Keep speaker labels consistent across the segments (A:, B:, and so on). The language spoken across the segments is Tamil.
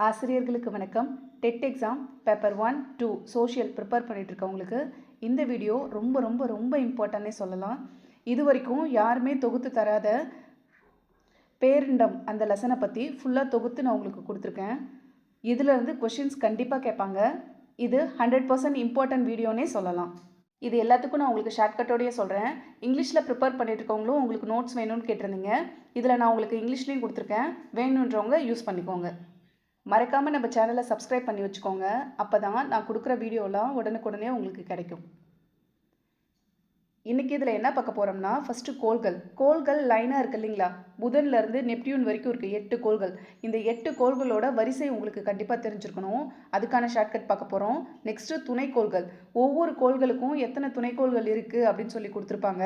A: ஆசிரியர்களுக்கு வணக்கம். TET exam paper 1, 2 social prepare பண்ணிட்டு இருக்கவங்களுக்கு இந்த வீடியோ ரொம்ப ரொம்ப ரொம்ப இம்பார்ட்டன்னே சொல்லலாம். இது வரைக்கும் யாருமே தொகுத்து தராத பேரிண்டம் அந்த லெசனை பற்றி ஃபுல்லாக தொகுத்து நான் உங்களுக்கு கொடுத்துருக்கேன். இதிலேருந்து கொஷின்ஸ் கண்டிப்பாக கேட்பாங்க. இது 100% இம்பார்ட்டன்ட் வீடியோனே சொல்லலாம். இது எல்லாத்துக்கும் நான் உங்களுக்கு ஷார்ட்கட்டோடையே சொல்கிறேன். இங்கிலீஷில் ப்ரிப்பேர் பண்ணிட்டு இருக்கவங்களும் உங்களுக்கு நோட்ஸ் வேணும்னு கேட்டிருந்தீங்க. இதில் நான் உங்களுக்கு இங்கிலீஷ்லேயும் கொடுத்துருக்கேன். வேணுன்றவங்க யூஸ் பண்ணிக்கோங்க. மறக்காமல் நம்ம சேனலை சப்ஸ்கிரைப் பண்ணி வச்சுக்கோங்க. அப்போ தான் நான் கொடுக்குற வீடியோலாம் உடனுக்குடனே உங்களுக்கு கிடைக்கும். இன்றைக்கி இதில் என்ன பார்க்க போகிறோம்னா, ஃபஸ்ட்டு கோள்கள் லைனாக இருக்குது இல்லைங்களா? புதன்லேருந்து நெப்டியூன் வரைக்கும் இருக்குது 8 கோள்கள். இந்த 8 கோள்களோட வரிசை உங்களுக்கு கண்டிப்பாக தெரிஞ்சிருக்கணும். அதுக்கான ஷார்ட்கட் பார்க்க போகிறோம். நெக்ஸ்ட்டு துணைக்கோள்கள். ஒவ்வொரு கோள்களுக்கும் எத்தனை துணைக்கோள்கள் இருக்குது அப்படின்னு சொல்லி கொடுத்துருப்பாங்க.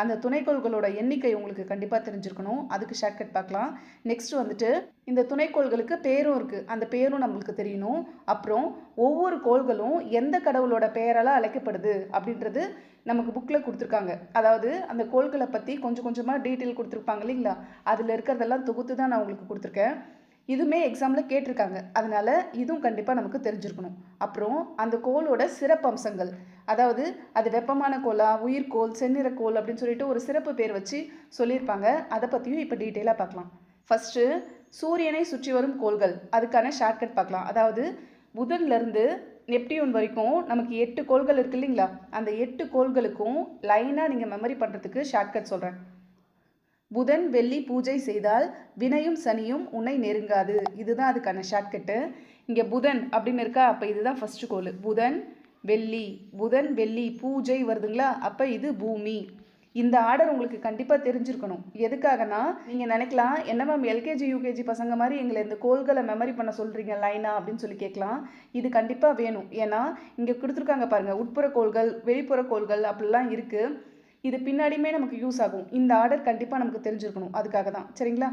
A: அந்த துணைக்கோள்களோட எண்ணிக்கை உங்களுக்கு கண்டிப்பாக தெரிஞ்சிருக்கணும். அதுக்கு ஷார்ட்கட் பார்க்கலாம். நெக்ஸ்ட்டு வந்துட்டு இந்த துணைக்கோள்களுக்கு பேரும் இருக்குது. அந்த பேரும் நம்மளுக்கு தெரியணும். அப்புறம் ஒவ்வொரு கோள்களும் எந்த கடவுளோட பெயரால் அழைக்கப்படுது அப்படின்றது நமக்கு புக்கில் கொடுத்துருக்காங்க. அதாவது அந்த கோள்களை பற்றி கொஞ்சம் கொஞ்சமாக டீட்டெயில் கொடுத்துருப்பாங்க இல்லைங்களா? அதில் இருக்கிறதெல்லாம் தொகுத்து தான் நான் உங்களுக்கு கொடுத்துருக்கேன். இதுவுமே எக்ஸாமில் கேட்டிருக்காங்க. அதனால் இதுவும் கண்டிப்பாக நமக்கு தெரிஞ்சிருக்கணும். அப்புறம் அந்த கோளோட சிறப்பம்சங்கள், அதாவது அது வெப்பமான கோளா, உயிர்கோள், செந்நிறக்கோள் அப்படின்னு சொல்லிட்டு ஒரு சிறப்பு பேர் வச்சு சொல்லியிருப்பாங்க. அதை பற்றியும் இப்போ டீட்டெயிலாக பார்க்கலாம். ஃபஸ்ட்டு சூரியனை சுற்றி வரும் கோள்கள், அதுக்கான ஷார்ட்கட் பார்க்கலாம். அதாவது புதன்லேருந்து நெப்டியூன் வரைக்கும் நமக்கு 8 கோள்கள் இருக்குது இல்லைங்களா? அந்த 8 கோள்களுக்கும் லைனாக நீங்கள் மெமரி பண்ணுறதுக்கு ஷார்ட்கட் சொல்கிறேன். புதன் வெள்ளி பூஜை செய்தால் வினையும் சனியும் உன்னை நெருங்காது. இதுதான் அதுக்கான ஷார்ட்கட்டு. இங்கே புதன் அப்படின்னு இருக்கா? அப்போ இதுதான் ஃபஸ்ட்டு கோள். புதன் வெள்ளி பூஜை வருதுங்களா? அப்போ இது பூமி. இந்த ஆர்டர் உங்களுக்கு கண்டிப்பாக தெரிஞ்சிருக்கணும். எதுக்காகனா, நீங்கள் நினைக்கலாம், என்ன மேம் எல்கேஜி யூகேஜி பசங்க மாதிரி எங்களை இந்த கோள்களை மெமரி பண்ண சொல்கிறீங்க லைனா அப்படின்னு சொல்லி கேட்கலாம். இது கண்டிப்பாக வேணும். ஏன்னா இங்கே கொடுத்துருக்காங்க பாருங்கள், உட்புற கோள்கள், வெளிப்புற கோள்கள் அப்படிலாம் இருக்குது. இது பின்னாடியுமே நமக்கு யூஸ் ஆகும். இந்த ஆர்டர் கண்டிப்பாக நமக்கு தெரிஞ்சிருக்கணும். அதுக்காக தான். சரிங்களா?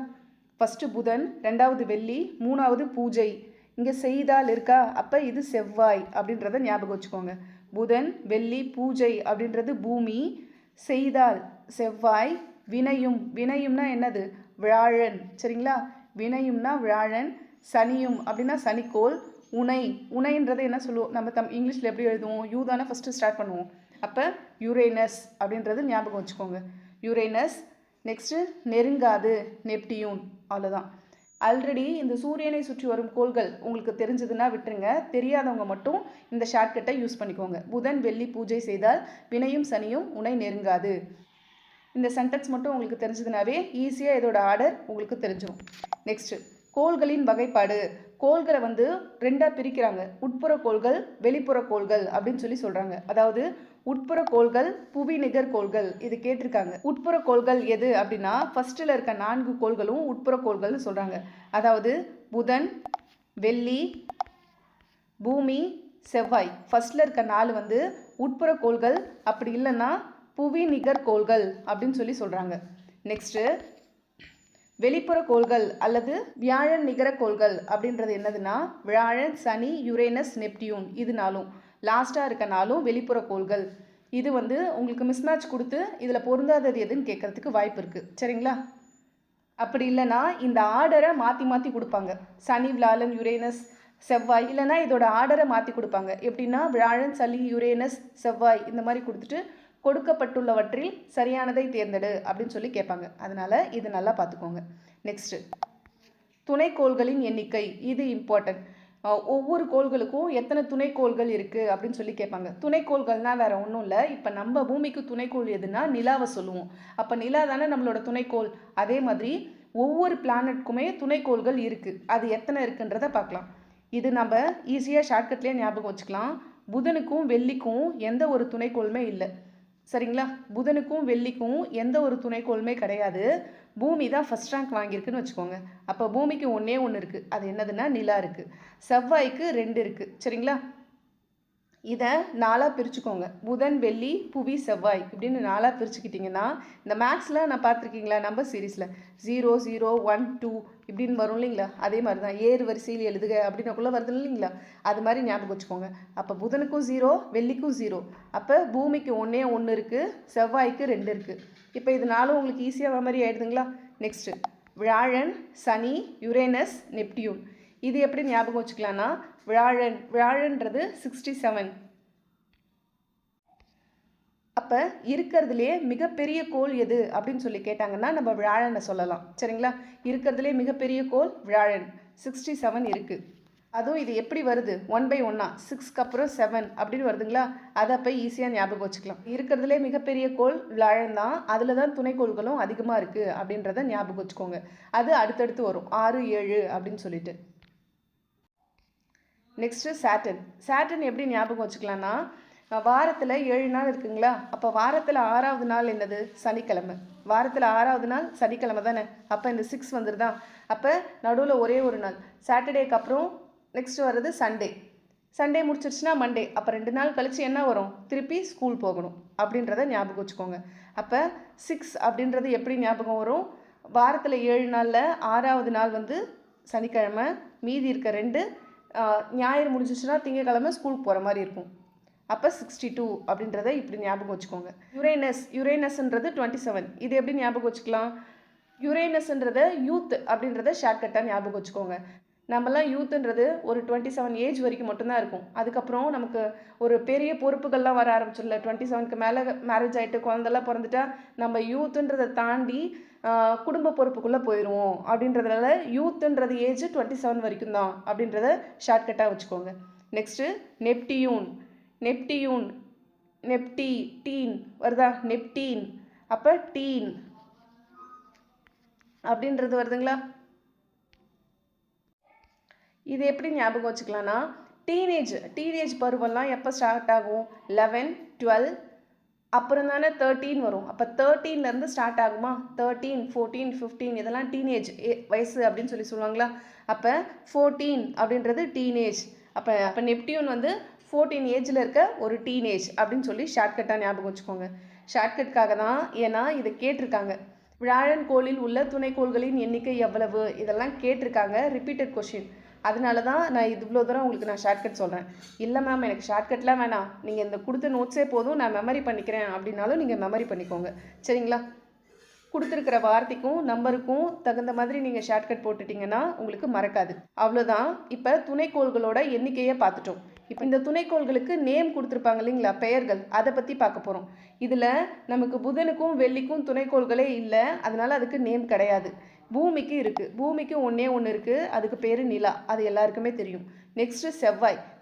A: ஃபஸ்ட்டு புதன், 2வது வெள்ளி, 3வது பூஜை. இங்கே செய்தால் இருக்கா? அப்போ இது செவ்வாய் அப்படின்றத ஞாபகம் வச்சுக்கோங்க. புதன் வெள்ளி பூஜை அப்படின்றது பூமி, செய்தால் செவ்வாய், வினையும்னா என்னது? வியாழன். சரிங்களா? வினையும்னா வியாழன், சனியும் அப்படின்னா சனிக்கோள், உனைன்றது என்ன சொல்லுவோம் நம்ம இங்கிலீஷில் எப்படி எழுதுவோம்? யூ தானே ஃபஸ்ட்டு ஸ்டார்ட் பண்ணுவோம். அப்போ யுரேனஸ் அப்படின்றது ஞாபகம் வச்சுக்கோங்க. யுரேனஸ். நெக்ஸ்ட்டு நெருங்காது நெப்டியூன். அவ்வளோதான். ஆல்ரெடி இந்த சூரியனை சுற்றி வரும் கோள்கள் உங்களுக்கு தெரிஞ்சதுன்னா விட்டுருங்க. தெரியாதவங்க மட்டும் இந்த ஷார்ட்கட்டை யூஸ் பண்ணிக்கோங்க. புதன் வெள்ளி பூஜை செய்தால் வினையும் சனியும் உன்னை நெருங்காது. இந்த சென்டென்ஸ் மட்டும் உங்களுக்கு தெரிஞ்சதுனாவே ஈஸியாக இதோட ஆர்டர் உங்களுக்கு தெரிஞ்சிடும். நெக்ஸ்ட்டு கோள்களின் வகைப்பாடு. கோள்களை வந்து 2ஆக பிரிக்கிறாங்க. உட்புற கோள்கள், வெளிப்புற கோள்கள் அப்படின்னு சொல்லி சொல்கிறாங்க. அதாவது உட்புற கோள்கள், புவி நிகர் கோள்கள். இது கேட்டிருக்காங்க. உட்புற கோள்கள் எது அப்படின்னா, ஃபஸ்ட்டில் இருக்க 4 கோள்களும் உட்புற கோள்கள்னு சொல்கிறாங்க. அதாவது புதன், வெள்ளி, பூமி, செவ்வாய். ஃபஸ்ட்டில் இருக்க 4 வந்து உட்புற கோள்கள். அப்படி இல்லைன்னா புவி நிகர் கோள்கள் அப்படின்னு சொல்லி சொல்கிறாங்க. நெக்ஸ்ட்டு வெளிப்புற கோள்கள் அல்லது வியாழன் நிகர கோள்கள் அப்படின்றது என்னதுன்னா, வியாழன், சனி, யுரேனஸ், நெப்டியூன். இது 4ம் லாஸ்ட்டாக இருக்க 4ம் வெளிப்புற கோள்கள். இது வந்து உங்களுக்கு மிஸ்மேட்ச் கொடுத்து இதில் பொருந்தாதது எதுன்னு கேட்குறதுக்கு வாய்ப்பு இருக்குது. சரிங்களா? அப்படி இல்லைன்னா இந்த ஆர்டரை மாற்றி கொடுப்பாங்க. சனி, வியாழன், யுரேனஸ், செவ்வாய். இல்லைன்னா இதோட ஆர்டரை மாற்றி கொடுப்பாங்க. எப்படின்னா வியாழன், சனி, யுரேனஸ், செவ்வாய் இந்த மாதிரி கொடுத்துட்டு கொடுக்கப்பட்டுள்ளவற்றில் சரியானதை தேர்ந்தெடு அப்படின்னு சொல்லி கேட்பாங்க. அதனால் இது நல்லா பார்த்துக்கோங்க. நெக்ஸ்ட்டு துணைக்கோள்களின் எண்ணிக்கை. இது இம்பார்ட்டன்ட். ஒவ்வொரு கோள்களுக்கும் எத்தனை துணைக்கோள்கள் இருக்குது அப்படின்னு சொல்லி கேட்பாங்க. துணைக்கோள்கள்னால் வேறு ஒன்றும் இல்லை. இப்போ நம்ம பூமிக்கு துணைக்கோள் எதுனா நிலாவை சொல்லுவோம். அப்போ நிலா தானே நம்மளோட துணைக்கோள். அதே மாதிரி ஒவ்வொரு பிளானட்க்குமே துணைக்கோள்கள் இருக்குது. அது எத்தனை இருக்குன்றதை பார்க்கலாம். இது நம்ம ஈஸியாக ஷார்ட்கட்லேயே ஞாபகம் வச்சுக்கலாம். புதனுக்கும் வெள்ளிக்கும் எந்த ஒரு துணைக்கோளுமே இல்லை. சரிங்களா? புதனுக்கும் வெள்ளிக்கும் எந்த ஒரு துணைக்கோளுமே கிடையாது. பூமி தான் ஃபஸ்ட் ரேங்க் வாங்கியிருக்குன்னு வச்சுக்கோங்க. அப்போ பூமிக்கு ஒன்றே ஒன்று இருக்குது. அது என்னதுன்னா நிலா இருக்குது. செவ்வாய்க்கு 2 இருக்குது. சரிங்களா? இதை 4ஆக பிரிச்சுக்கோங்க. புதன், வெள்ளி, புவி, செவ்வாய் இப்படின்னு 4ஆக பிரிச்சுக்கிட்டிங்கன்னா, இந்த மேக்ஸில் நான் பார்த்துருக்கீங்களா? நம்பர் சீரீஸில் 0, 0, 1, 2 இப்படின்னு வரும் இல்லைங்களா? அதே மாதிரி தான் ஏறு வரிசையில் எழுதுக அப்படின்னக்குள்ளே வருது இல்லைங்களா? அது மாதிரி ஞாபகம் வச்சுக்கோங்க. அப்போ புதனுக்கும் 0, வெள்ளிக்கும் 0. அப்போ பூமிக்கு ஒன்றே ஒன்று இருக்குது, செவ்வாய்க்கு 2 இருக்குது. இப்போ இது 4 உங்களுக்கு ஈஸியாக மெமரி ஆகிடுதுங்களா? நெக்ஸ்ட்டு வியாழன், சனி, யுரேனஸ், நெப்டியூன். இது எப்படி ஞாபகம் வச்சுக்கலாம்னா வியாழன், வியாழன்றது 67. அப்போ இருக்கிறதுலே மிகப்பெரிய கோள் எது அப்படின்னு சொல்லி கேட்டாங்கன்னா நம்ம வியாழனை சொல்லலாம். சரிங்களா? இருக்கிறதுலே மிகப்பெரிய கோள் வியாழன், 67 இருக்குது. அதுவும் இது எப்படி வருது 1/1 6க்கு அப்புறம் 7 அப்படின்னு வருதுங்களா? அதை போய் ஈஸியாக ஞாபகம் வச்சுக்கலாம். இருக்கிறதுலே மிகப்பெரிய கோள் வியாழன் தான், அதில் தான் துணைக்கோள்களும் அதிகமாக இருக்குது அப்படின்றத ஞாபகம் வச்சுக்கோங்க. அது அடுத்தடுத்து வரும் 6, 7 அப்படின்னு சொல்லிட்டு. Next Saturn. சாட்டர்ன் எப்படி ஞாபகம் வச்சுக்கலாம்னா வாரத்தில் 7 நாள் இருக்குங்களா? அப்போ வாரத்தில் 6வது நாள் என்னது? சனிக்கிழமை. வாரத்தில் 6வது நாள் சனிக்கிழமை தானே? அப்போ இந்த 6 வந்துடுதா? அப்போ நடுவில் ஒரே ஒரு நாள் சாட்டர்டேக்கு அப்புறம் நெக்ஸ்ட்டு வர்றது சண்டே. Sunday முடிச்சிருச்சுன்னா Monday. அப்போ 2 நாள் கழித்து என்ன வரும்? திருப்பி ஸ்கூல் போகணும் அப்படின்றத ஞாபகம் வச்சுக்கோங்க. அப்போ 6 அப்படின்றது எப்படி ஞாபகம் வரும்? வாரத்தில் 7 நாளில் 6வது நாள் வந்து சனிக்கிழமை, மீதி இருக்க 2 ஞாயிறு முடிஞ்சிச்சுன்னா திங்கக்கிழமை ஸ்கூலுக்கு போகிற மாதிரி இருக்கும். அப்போ 62 அப்படின்றத இப்படி ஞாபகம் வச்சுக்கோங்க. யுரேனஸ்ன்றது 27. இது எப்படி ஞாபகம் வச்சுக்கலாம்? யுரேனஸ்ன்றத யூத் அப்படின்றத ஷார்ட்கட்டாக ஞாபகம் வச்சுக்கோங்க. நம்மலாம் யூத்துன்றது ஒரு 27 ஏஜ் வரைக்கும் மட்டும்தான் இருக்கும். அதுக்கப்புறம் நமக்கு ஒரு பெரிய பொறுப்புகள்லாம் வர ஆரம்பிச்சிடல. 27க்கு மேலே மேரேஜ் ஆகிட்டு குழந்தெல்லாம் பிறந்துட்டா நம்ம யூத்துன்றதை தாண்டி குடும்ப பொறுப்புக்குள்ளே போயிடுவோம். அப்படின்றதுனால யூத்துன்றது ஏஜ் 27 வரைக்கும் தான் அப்படின்றத ஷார்ட்கட்டாக வச்சுக்கோங்க. Next Neptune. டீன் வருதா? நெப்டீன். அப்போ டீன் அப்படின்றது வருதுங்களா? இது எப்படி ஞாபகம் வச்சுக்கலாம்னா டீனேஜ் பருவம்லாம் எப்போ ஸ்டார்ட் ஆகும்? 11, 12 அப்புறம் தானே 13 வரும். அப்போ 13லேருந்து ஸ்டார்ட் ஆகுமா? 13, 14, 15 இதெல்லாம் டீனேஜ் வயசு அப்படின்னு சொல்லுவாங்களா? அப்போ 14 அப்படின்றது டீனேஜ். அப்போ நெப்டியூன் வந்து 14 ஏஜில் இருக்க ஒரு டீனேஜ் அப்படின்னு சொல்லி ஷார்ட்கட்டாக ஞாபகம் வச்சுக்கோங்க. ஷார்ட்கட்காக தான், ஏன்னா இதை கேட்டிருக்காங்க. வியாழன் கோளில் உள்ள துணைக்கோள்களின் எண்ணிக்கை எவ்வளவு? இதெல்லாம் கேட்டிருக்காங்க, ரிப்பீட்டட் கொஷின். அதனால தான் நான் இவ்வளோ தூரம் உங்களுக்கு நான் ஷார்ட்கட் சொல்கிறேன். இல்லை மேம் எனக்கு ஷார்ட்கட்லாம் வேணாம், நீங்கள் இந்த கொடுத்த நோட்ஸே போதும், நான் மெமரி பண்ணிக்கிறேன் அப்படின்னாலும் நீங்கள் மெமரி பண்ணிக்கோங்க. சரிங்களா? கொடுத்துருக்கிற வார்த்தைக்கும் நம்பருக்கும் தகுந்த மாதிரி நீங்கள் ஷார்ட்கட் போட்டுட்டிங்கன்னா உங்களுக்கு மறக்காது. அவ்வளோதான். இப்போ துணைக்கோள்களோட எண்ணிக்கையை பார்த்துட்டோம். இப்போ இந்த துணைக்கோள்களுக்கு நேம் கொடுத்துருப்பாங்க இல்லைங்களா, பெயர்கள், அதை பற்றி பார்க்க போகிறோம். இதில் நமக்கு புதனுக்கும் வெள்ளிக்கும் துணைக்கோள்களே இல்லை, அதனால் அதுக்கு நேம் கிடையாது. பூமிக்கு இருக்குது. பூமிக்கு ஒன்றே ஒன்று இருக்குது, அதுக்கு பேர் நிலா. அது எல்லாருக்குமே தெரியும். நெக்ஸ்ட்டு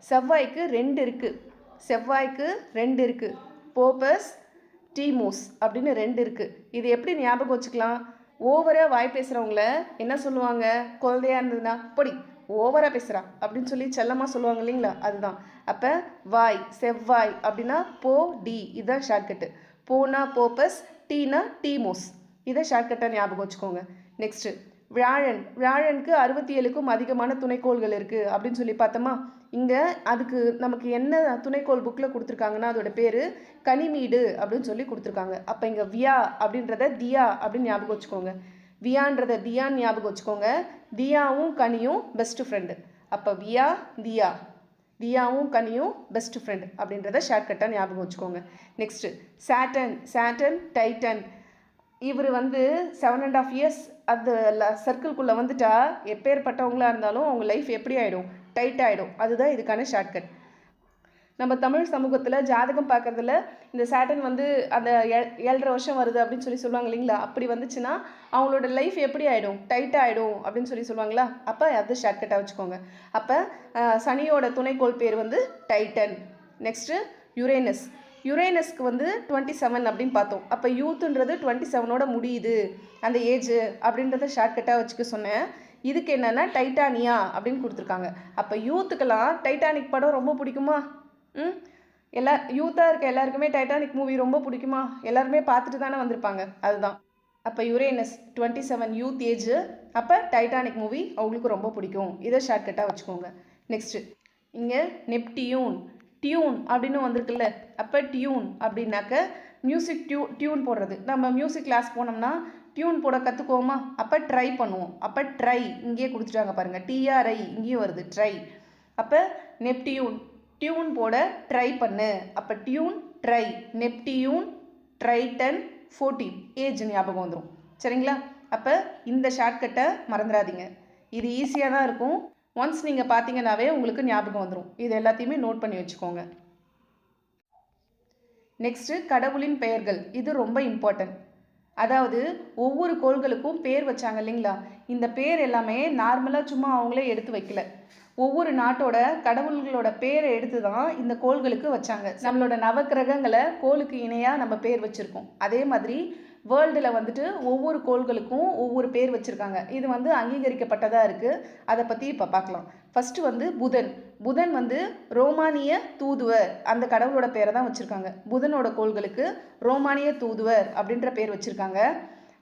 A: செவ்வாய்க்கு 2 இருக்குது. போபஸ், டீமோஸ் அப்படின்னு 2 இருக்குது. இது எப்படி ஞாபகம் வச்சுக்கலாம்? ஓவராக வாய் பேசுகிறவங்கள என்ன சொல்லுவாங்க? குழந்தையா இருந்ததுன்னா பொடி ஓவராக பேசுகிறா அப்படின்னு சொல்லி செல்லமாக சொல்லுவாங்க இல்லைங்களா, அதுதான். அப்போ செவ்வாய் அப்படின்னா போ டி, இதுதான் ஷார்ட்கட்டு. போனா போபஸ், டீனா டீமோஸ். இதை ஷார்ட்கட்டாக ஞாபகம் வச்சுக்கோங்க. நெக்ஸ்ட்டு வியாழனுக்கு 67க்கும் அதிகமான துணைக்கோள்கள் இருக்குது அப்படின்னு சொல்லி பார்த்தோமா? இங்கே அதுக்கு நமக்கு என்ன துணைக்கோள் புக்கில் கொடுத்துருக்காங்கன்னா அதோட பேர் கனிமீடு அப்படின்னு சொல்லி கொடுத்துருக்காங்க. அப்போ இங்கே வியா அப்படின்றத தியா அப்படின்னு ஞாபகம் வச்சுக்கோங்க. வியான்றத தியான்னு ஞாபகம் வச்சுக்கோங்க. தியாவும் கனியும் பெஸ்ட் ஃப்ரெண்டு. அப்போ வியா தியா, தியாவும் கனியும் பெஸ்ட் ஃப்ரெண்ட் அப்படின்றத ஷார்ட்கட்டாக ஞாபகம் வச்சுக்கோங்க. Next Saturn, Titan. இவர் வந்து 7.5 இயர்ஸ் அந்த சர்க்கிள்குள்ளே வந்துட்டா எப்பேற்பட்டவங்களாக இருந்தாலும் அவங்க லைஃப் எப்படி ஆகிடும்? டைட் ஆகிடும். அதுதான் இதுக்கான ஷார்ட்கட். நம்ம தமிழ் சமூகத்தில் ஜாதகம் பார்க்குறதுல இந்த சாட்டன் வந்து அந்த 7.5 வருஷம் வருது அப்படின்னு சொல்லுவாங்க இல்லைங்களா, அப்படி வந்துச்சுன்னா அவங்களோட லைஃப் எப்படி ஆகிடும்? டைட் ஆகிடும் அப்படின்னு சொல்லுவாங்களா? அப்போ அது ஷார்ட்கட்டாக வச்சுக்கோங்க. அப்போ சனியோட துணைக்கோள் பேர் வந்து டைட்டன். நெக்ஸ்ட்டு யுரேனஸ்க்கு வந்து 27 அப்படின்னு பார்த்தோம். அப்போ யூத்துன்றது 27ஓட முடியுது அந்த ஏஜ் அப்படின்றத ஷார்ட்கட்டாக வச்சுக்க சொன்னேன். இதுக்கு என்னென்னா டைட்டானியா அப்படின்னு கொடுத்துருக்காங்க. அப்போ யூத்துக்கெல்லாம் டைட்டானிக் படம் ரொம்ப பிடிக்குமா? யூத்தாக இருக்க எல்லாருக்குமே டைட்டானிக் மூவி ரொம்ப பிடிக்குமா? எல்லாருமே பார்த்துட்டு தானே வந்திருப்பாங்க, அதுதான். அப்போ யுரேனஸ் 27 யூத் ஏஜ், அப்போ டைட்டானிக் மூவி அவங்களுக்கு ரொம்ப பிடிக்கும். இதை ஷார்ட்கட்டாக வச்சுக்கோங்க. நெக்ஸ்ட்டு இங்கே டியூன் அப்படின்னு வந்திருக்குல்ல, அப்போ டியூன் அப்படின்னாக்க மியூசிக் டியூன் போடுறது. நம்ம மியூசிக் கிளாஸ் போனோம்னா டியூன் போட கற்றுக்குவோமா? அப்போ ட்ரை பண்ணுவோம். அப்போ ட்ரை இங்கேயே கொடுத்துட்டாங்க பாருங்கள், டிஆர்ஐ இங்கேயும் வருது, ட்ரை. அப்போ டியூன் போட ட்ரை பண்ணு. அப்போ tune try, Neptune Triton 14 age ஞாபகம் வந்துடும். சரிங்களா? அப்போ இந்த ஷார்ட்கட்டை மறந்துடாதீங்க. இது ஈஸியாக தான் இருக்கும். ஒன்ஸ் நீங்கள் பார்த்தீங்கன்னாவே உங்களுக்கு ஞாபகம் வந்துடும். இது எல்லாத்தையுமே நோட் பண்ணி வச்சுக்கோங்க. நெக்ஸ்ட்டு கடவுளின் பெயர்கள். இது ரொம்ப இம்பார்ட்டன்ட். அதாவது ஒவ்வொரு கோள்களுக்கும் பேர் வச்சாங்க இல்லைங்களா? இந்த பேர் எல்லாமே நார்மலாக சும்மா அவங்களே எடுத்து வைக்கல. ஒவ்வொரு நாட்டோட கடவுள்களோட பேரை எடுத்து தான் இந்த கோள்களுக்கு வச்சாங்க. நம்மளோட நவக்கிரகங்களை கோளுக்கு இணையாக நம்ம பேர் வச்சுருக்கோம். அதே மாதிரி வேர்ல்டில் வந்துட்டு ஒவ்வொரு கோள்களுக்கும் ஒவ்வொரு பேர் வச்சுருக்காங்க. இது வந்து அங்கீகரிக்கப்பட்டதாக இருக்குது. அதை பற்றி இப்போ பார்க்கலாம். ஃபஸ்ட்டு வந்து புதன். புதன் வந்து ரோமானிய தூதுவர், அந்த கடவுளோட பேரை தான் வச்சுருக்காங்க. புதனோட கோள்களுக்கு ரோமானிய தூதுவர் அப்படின்ற பேர் வச்சுருக்காங்க.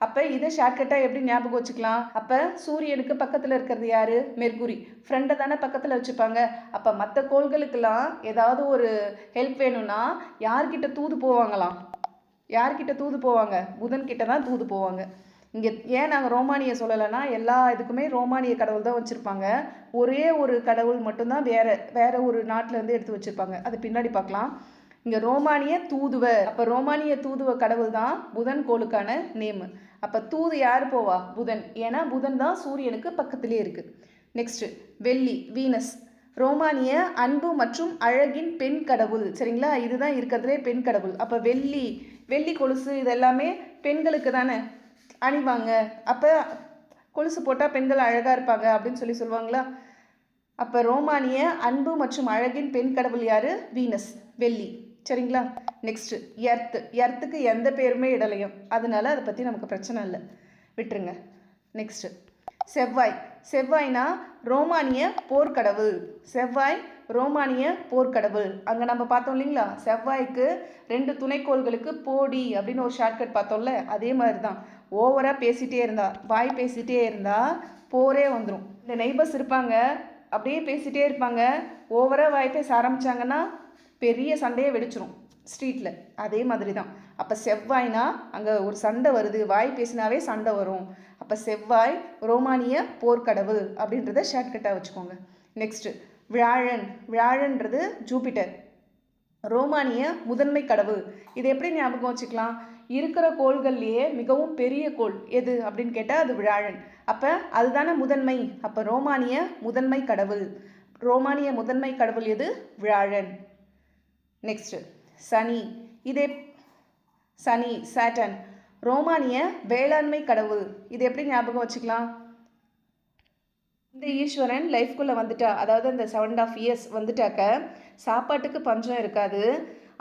A: அப்போ இதை ஷார்ட்கட்டாக எப்படி ஞாபகம் வச்சுக்கலாம்? அப்போ சூரியனுக்கு பக்கத்தில் இருக்கிறது யார்? மெர்குரி. ஃப்ரெண்டை தானே பக்கத்தில் வச்சுப்பாங்க. அப்போ மற்ற கோள்களுக்கெல்லாம் ஏதாவது ஒரு ஹெல்ப் வேணும்னா யார்கிட்ட தூது போவாங்களாம்? யார்கிட்ட தூது போவாங்க? புதன்கிட்ட தான் தூது போவாங்க. இங்கே ஏன் நாங்கள் ரோமானிய சொல்லலைன்னா எல்லா இதுக்குமே ரோமானிய கடவுள் தான் வச்சுருப்பாங்க. ஒரே ஒரு கடவுள் மட்டும்தான் வேற ஒரு நாட்டிலேருந்து எடுத்து வச்சுருப்பாங்க. அது பின்னாடி பார்க்கலாம். இங்கே ரோமானிய தூதுவர். அப்போ ரோமானிய தூதுவ கடவுள் தான் புதன் கோளுக்கான நேமு. அப்போ தூது யார் போவா? புதன். ஏன்னா புதன் தான் சூரியனுக்கு பக்கத்துலேயே இருக்குது. நெக்ஸ்ட்டு வெள்ளி, வீனஸ். ரோமானிய அன்பு மற்றும் அழகின் பெண் கடவுள். சரிங்களா? இதுதான் இருக்கிறதுலே பெண் கடவுள். அப்போ வெள்ளி கொலுசு இதெல்லாமே பெண்களுக்கு தானே அணிவாங்க. அப்போ கொலுசு போட்டால் பெண்கள் அழகாக இருப்பாங்க அப்படின்னு சொல்லுவாங்களா? அப்போ ரோமானிய அன்பு மற்றும் அழகின் பெண் கடவுள் யார்? வீனஸ், வெள்ளி. சரிங்களா? நெக்ஸ்ட்டு எர்த்துக்கு எந்த பேருமே இடலையும், அதனால அதை பற்றி நமக்கு பிரச்சனை இல்லை, விட்டுருங்க. நெக்ஸ்ட்டு செவ்வாய்னா ரோமானிய போர்க்கடவுள். செவ்வாய் ரோமானிய போர்க்கடவுள். அங்கே நம்ம பார்த்தோம் இல்லைங்களா? செவ்வாய்க்கு 2 துணைக்கோள்களுக்கு போடி அப்படின்னு ஒரு ஷார்ட்கட் பார்த்தோம்ல, அதே மாதிரி தான். ஓவராக வாய் பேசிகிட்டே இருந்தால் போரே வந்துடும். இந்த நெய்பர்ஸ் இருப்பாங்க, அப்படியே பேசிகிட்டே இருப்பாங்க. ஓவராக வாய் பேச ஆரம்பித்தாங்கன்னா பெரிய சண்டையே வெடிச்சிடும் ஸ்ட்ரீட்டில். அதே மாதிரி தான். அப்போ செவ்வாய்னா அங்கே ஒரு சண்டை வருது, வாய் பேசினாவே சண்டை வரும். அப்போ செவ்வாய் ரோமானிய போர்க்கடவுள் அப்படின்றத ஷார்ட்கட்டாக வச்சுக்கோங்க. நெக்ஸ்ட்டு வியாழன்றது ஜூபிட்டர், ரோமானிய முதன்மை கடவுள். இது எப்படி ஞாபகம் வச்சுக்கலாம்? இருக்கிற கோள்கள்லேயே மிகவும் பெரிய கோள் எது அப்படின்னு கேட்டால் அது வியாழன். அப்போ அதுதானே முதன்மை. அப்போ ரோமானிய முதன்மை கடவுள். ரோமானிய முதன்மை கடவுள் எது? வியாழன். நெக்ஸ்ட்டு சனி சாட்டன், ரோமானிய வேளாண்மை கடவுள். இது எப்படி ஞாபகம் வச்சுக்கலாம்? இந்த ஈஸ்வரன் லைஃப்குள்ளே வந்துட்டா, அதாவது அந்த 7.5 years வந்துட்டாக்க சாப்பாட்டுக்கு பஞ்சம் இருக்காது.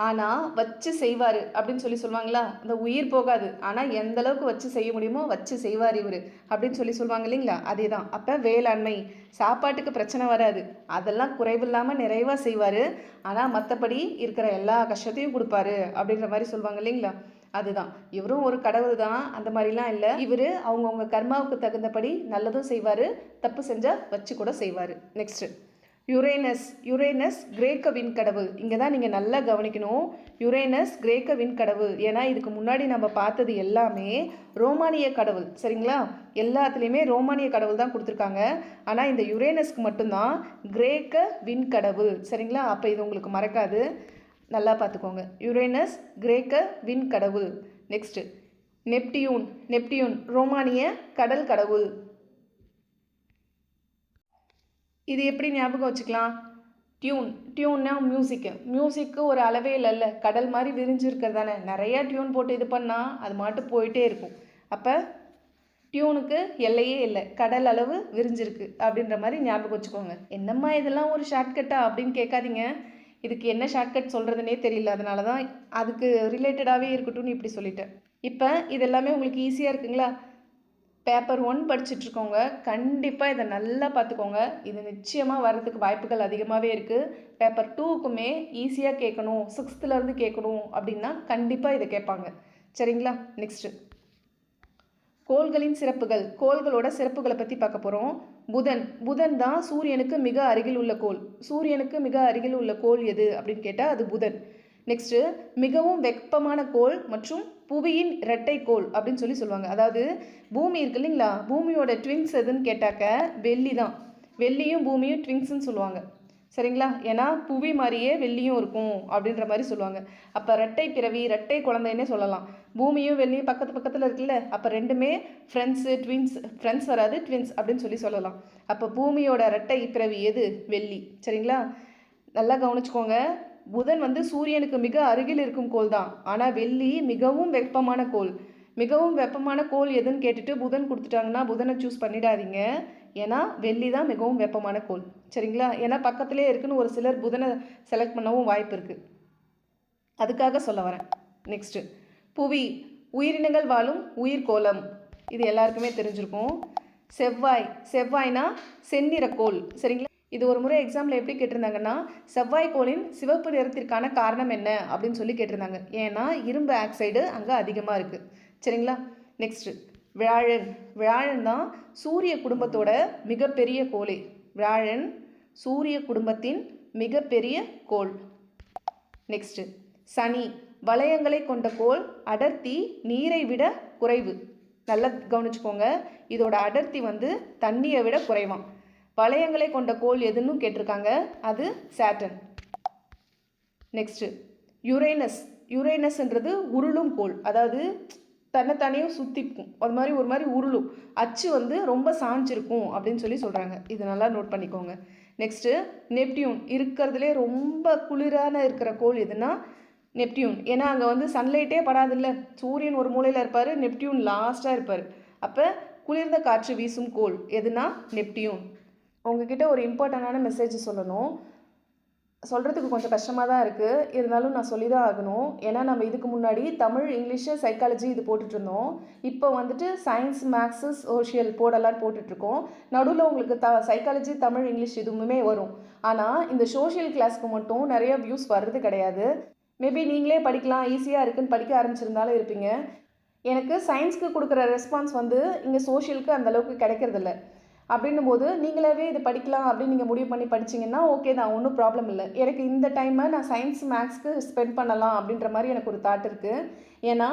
A: ஆனால் வச்சு செய்வார் அப்படின்னு சொல்லுவாங்களா? அந்த உயிர் போகாது, ஆனால் எந்த அளவுக்கு வச்சு செய்ய முடியுமோ வச்சு செய்வார் இவர் அப்படின்னு சொல்லுவாங்க இல்லைங்களா? அதே தான். அப்போ வேளாண்மை, சாப்பாட்டுக்கு பிரச்சனை வராது, அதெல்லாம் குறைவில்லாமல் நிறைவாக செய்வார். ஆனால் மற்றபடி இருக்கிற எல்லா கஷ்டத்தையும் கொடுப்பாரு அப்படின்ற மாதிரி சொல்லுவாங்க இல்லைங்களா? அதுதான். இவரும் ஒரு கடவுள் தான், அந்த மாதிரிலாம் இல்லை. இவர் அவங்கவுங்க கர்மாவுக்கு தகுந்தபடி நல்லதும் செய்வார், தப்பு செஞ்சால் வச்சு கூட செய்வார். நெக்ஸ்ட்டு யுரேனஸ் கிரேக்க விண்கடவுள். இங்கே தான் நீங்கள் நல்லா கவனிக்கணும். யுரேனஸ் கிரேக்க விண்கடவுள். ஏன்னா இதுக்கு முன்னாடி நம்ம பார்த்தது எல்லாமே ரோமானிய கடவுள். சரிங்களா? எல்லாத்துலேயுமே ரோமானிய கடவுள் தான் கொடுத்துருக்காங்க. ஆனால் இந்த யுரேனஸ்க்கு மட்டும்தான் கிரேக்க விண்கடவுள். சரிங்களா? அப்போ இது உங்களுக்கு மறக்காது, நல்லா பார்த்துக்கோங்க. யுரேனஸ் கிரேக்க விண்கடவுள். நெக்ஸ்ட்டு நெப்டியூன் ரோமானிய கடல் கடவுள். இது எப்படி ஞாபகம் வச்சுக்கலாம்? டியூன்னா மியூசிக்கு ஒரு அளவே இல்லைல்ல, கடல் மாதிரி விரிஞ்சிருக்கிறது தானே. நிறையா டியூன் போட்டு இது பண்ணால் அது மாட்டு போயிட்டே இருக்கும். அப்போ டியூனுக்கு எல்லையே இல்லை, கடல் அளவு விரிஞ்சிருக்கு அப்படின்ற மாதிரி ஞாபகம் வச்சுக்கோங்க. என்னம்மா இதெல்லாம் ஒரு ஷார்ட்கட்டா அப்படின்னு கேட்காதீங்க. இதுக்கு என்ன ஷார்ட்கட் சொல்கிறதுனே தெரியல, அதனால தான் அதுக்கு ரிலேட்டடாகவே இருக்கட்டும்னு இப்படி சொல்லிட்டேன். இப்போ இது எல்லாமே உங்களுக்கு ஈஸியாக இருக்குங்களா? பேப்பர் 1 படிச்சுட்ருக்கோங்க, கண்டிப்பாக இதை நல்லா பார்த்துக்கோங்க. இது நிச்சயமாக வர்றதுக்கு வாய்ப்புகள் அதிகமாகவே இருக்குது. பேப்பர் 2க்குமே ஈஸியாக கேட்கணும், 6th கேட்கணும் அப்படின்னா கண்டிப்பாக இதை கேட்பாங்க. சரிங்களா? நெக்ஸ்ட்டு கோள்களின் சிறப்புகள். கோள்களோட சிறப்புகளை பற்றி பார்க்க போகிறோம். புதன் தான் சூரியனுக்கு மிக அருகில் உள்ள கோள். சூரியனுக்கு மிக அருகில் உள்ள கோள் எது அப்படின்னு கேட்டால் அது புதன். நெக்ஸ்ட்டு மிகவும் வெப்பமான கோள் மற்றும் புவியின் இரட்டை கோள் அப்படின்னு சொல்லுவாங்க. அதாவது பூமி இருக்கு இல்லைங்களா, பூமியோட ட்வின்ஸ் எதுன்னு கேட்டாக்க வெள்ளி தான். வெள்ளியும் பூமியும் ட்வின்ஸ்ன்னு சொல்லுவாங்க. சரிங்களா? ஏன்னா புவி மாதிரியே வெள்ளியும் இருக்கும் அப்படின்ற மாதிரி சொல்லுவாங்க. அப்போ ரெட்டை பிறவி, ரெட்டை குழந்தைன்னே சொல்லலாம். பூமியும் வெள்ளியும் பக்கத்து பக்கத்தில் இருக்குல்ல, அப்போ ரெண்டுமே ஃப்ரெண்ட்ஸு, ட்வின்ஸ், ஃப்ரெண்ட்ஸ் வராது ட்வின்ஸ் அப்படின்னு சொல்லலாம். அப்போ பூமியோட ரெட்டை பிறவி எது? வெள்ளி. சரிங்களா? நல்லா கவனிச்சுக்கோங்க. புதன் வந்து சூரியனுக்கு மிக அருகில் இருக்கும் கோள் தான். ஆனால் வெள்ளி மிகவும் வெப்பமான கோள். மிகவும் வெப்பமான கோள் எதுன்னு கேட்டுட்டு புதன் கொடுத்துட்டாங்கன்னா புதனை சூஸ் பண்ணிடாதீங்க. ஏன்னா வெள்ளி தான் மிகவும் வெப்பமான கோள். சரிங்களா? ஏன்னா பக்கத்துலேயே இருக்குன்னு ஒரு சிலர் புதனை செலக்ட் பண்ணவும் வாய்ப்பு இருக்குது. அதுக்காக சொல்ல வரேன். நெக்ஸ்ட்டு புவி, உயிரினங்கள் வாழும் உயிர்கோளம். இது எல்லாருக்குமே தெரிஞ்சிருக்கும். செவ்வாய்னா செந்நிறக்கோள். சரிங்களா? இது ஒரு முறை எக்ஸாமில் எப்படி கேட்டிருந்தாங்கன்னா, செவ்வாய்க்கோளின் சிவப்பு நிறத்திற்கான காரணம் என்ன அப்படின்னு சொல்லி கேட்டிருந்தாங்க. ஏன்னா இரும்பு ஆக்சைடு அங்கே அதிகமாக இருக்குது. சரிங்களா? நெக்ஸ்ட்டு வியாழன் தான் சூரிய குடும்பத்தோட மிகப்பெரிய கோளே. வியாழன் சூரிய குடும்பத்தின் மிகப்பெரிய கோள். நெக்ஸ்ட்டு சனி, வளையங்களை கொண்ட கோள், அடர்த்தி நீரை விட குறைவு. நல்லா கவனிச்சுக்கோங்க. இதோட அடர்த்தி வந்து தண்ணியை விட குறைவாம். வளையங்களை கொண்ட கோள் எதுன்னு கேட்டிருக்காங்க. அது சாட்டர்ன். நெக்ஸ்ட்டு யுரேனஸ்ன்றது உருளும் கோள். அதாவது தன்னைத்தானையும் சுற்றிக்கும். அது மாதிரி ஒரு மாதிரி உருளும். அச்சு வந்து ரொம்ப சாஞ்சிருக்கும் அப்படின்னு சொல்கிறாங்க. இது நல்லா நோட் பண்ணிக்கோங்க. நெக்ஸ்ட்டு நெப்டியூன், இருக்கிறதுலே ரொம்ப குளிரான இருக்கிற கோள் எதுனா நெப்டியூன். ஏன்னா அங்கே வந்து சன்லைட்டே படாதில்ல. சூரியன் ஒரு மூலையில் இருப்பார், நெப்டியூன் லாஸ்ட்டாக இருப்பார். அப்போ குளிர்ந்த காற்று வீசும் கோள் எதுனா நெப்டியூன். உங்ககிட்ட ஒரு இம்பார்ட்டண்டான மெசேஜ் சொல்லணும். சொல்கிறதுக்கு கொஞ்சம் கஷ்டமாக தான் இருக்குது, இருந்தாலும் நான் சொல்லி தான் ஆகணும். ஏன்னா நம்ம இதுக்கு முன்னாடி தமிழ், இங்கிலீஷு, சைக்காலஜி இது போட்டுட்ருந்தோம். இப்போ வந்துட்டு சயின்ஸ், மேக்ஸு, சோஷியல் போடலாம் போட்டுட்ருக்கோம். நடுவில் உங்களுக்கு சைக்காலஜி, தமிழ், இங்கிலீஷ் இதுவுமே வரும். ஆனால் இந்த சோஷியல் கிளாஸ்க்கு மட்டும் நிறைய வியூஸ் வர்றது கிடையாது. மேபி நீங்களே படிக்கலாம், ஈஸியாக இருக்குன்னு படிக்க ஆரம்பிச்சிருந்தாலும் இருப்பீங்க. எனக்கு சயின்ஸ்க்கு கொடுக்குற ரெஸ்பான்ஸ் வந்து இங்கே சோஷியலுக்கு அந்தளவுக்கு கிடைக்கிறதில்ல. அப்படின்னும் போது நீங்களாவே இது படிக்கலாம் அப்படின்னு நீங்கள் முடிவு பண்ணி படிச்சிங்கன்னா ஓகே தான், ஒன்றும் ப்ராப்ளம் இல்லை. எனக்கு இந்த டைமை நான் சயின்ஸ், மேக்ஸ்க்கு ஸ்பெண்ட் பண்ணலாம் அப்படின்ற மாதிரி எனக்கு ஒரு தாட் இருக்குது. ஏன்னா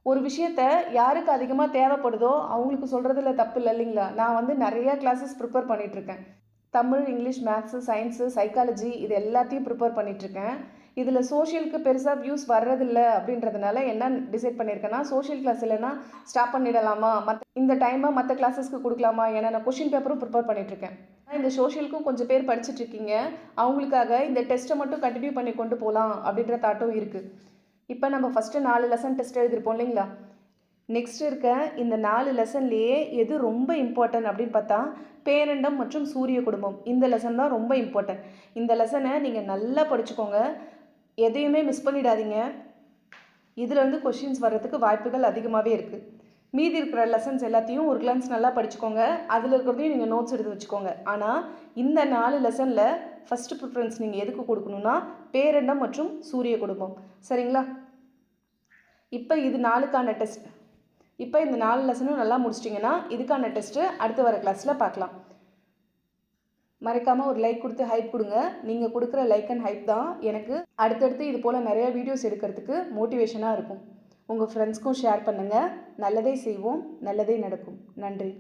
A: ஒரு விஷயத்த யாருக்கு அதிகமாக தேவைப்படுதோ அவங்களுக்கு சொல்கிறதுல தப்பு இல்லை இல்லைங்களா? நான் வந்து நிறையா கிளாஸஸ் ப்ரிப்பேர் பண்ணிகிட்ருக்கேன். Tamil, English, maths, science, psychology இது எல்லாத்தையும் ப்ரிப்பேர் பண்ணிகிட்ருக்கேன். இதில் சோஷியலுக்கு பெருசாக வியூஸ் வர்றதில்லை அப்படின்றதுனால என்ன டிசைட் பண்ணியிருக்கேன்னா, சோஷியல் கிளாஸ் இல்லைன்னா ஸ்டாப் பண்ணிடலாமா, இந்த டைமை மற்ற கிளாஸஸ்க்கு கொடுக்கலாமா, ஏன்னா நான் கொஷின் பேப்பரும் ப்ரிப்பேர் பண்ணிகிட்ருக்கேன். இந்த சோஷியலுக்கும் கொஞ்சம் பேர் படிச்சுட்ருக்கீங்க. அவங்களுக்காக இந்த டெஸ்ட்டை மட்டும் கண்டினியூ பண்ணி கொண்டு போகலாம் அப்படின்ற தாட்டும் இருக்குது. இப்போ நம்ம ஃபஸ்ட்டு 4 லெசன் டெஸ்ட் எழுதிருப்போம் இல்லைங்களா? நெக்ஸ்ட் இருக்க இந்த 4 லெசன்லேயே எது ரொம்ப இம்பார்ட்டன்ட் அப்படின்னு பார்த்தா பேரண்டம் மற்றும் சூரிய குடும்பம். இந்த லெசன் தான் ரொம்ப இம்பார்ட்டன்ட். இந்த லெசனை நீங்கள் நல்லா படிச்சுக்கோங்க, எதையுமே மிஸ் பண்ணிடாதீங்க. இதில் கொஷின்ஸ் வர்றதுக்கு வாய்ப்புகள் அதிகமாகவே இருக்குது. மீதி இருக்கிற லெசன்ஸ் எல்லாத்தையும் ஒரு கிளான்ஸ் நல்லா படிச்சுக்கோங்க. அதில் இருக்கிறதையும் நீங்கள் நோட்ஸ் எடுத்து வச்சுக்கோங்க. ஆனால் இந்த 4 லெசனில் ஃபஸ்ட்டு ப்ரிஃபரன்ஸ் நீங்கள் எதுக்கு கொடுக்கணுன்னா பேரண்டம் மற்றும் சூரிய குடும்பம். சரிங்களா? இப்போ இது 4க்கான டெஸ்ட். இப்போ இந்த 4 லெசனும் நல்லா முடிச்சிட்டிங்கன்னா இதுக்கான டெஸ்ட்டு அடுத்து வர கிளாஸில் பார்க்கலாம். மறக்காமல் ஒரு லைக் கொடுத்து ஹைப் கொடுங்க. நீங்கள் கொடுக்குற லைக் அண்ட் ஹைப் தான் எனக்கு அடுத்தடுத்து இது போல் நிறையா வீடியோஸ் எடுக்கிறதுக்கு மோட்டிவேஷனாக இருக்கும். உங்கள் ஃப்ரெண்ட்ஸ்க்கும் ஷேர் பண்ணுங்கள். நல்லதே செய்வோம், நல்லதே நடக்கும். நன்றி.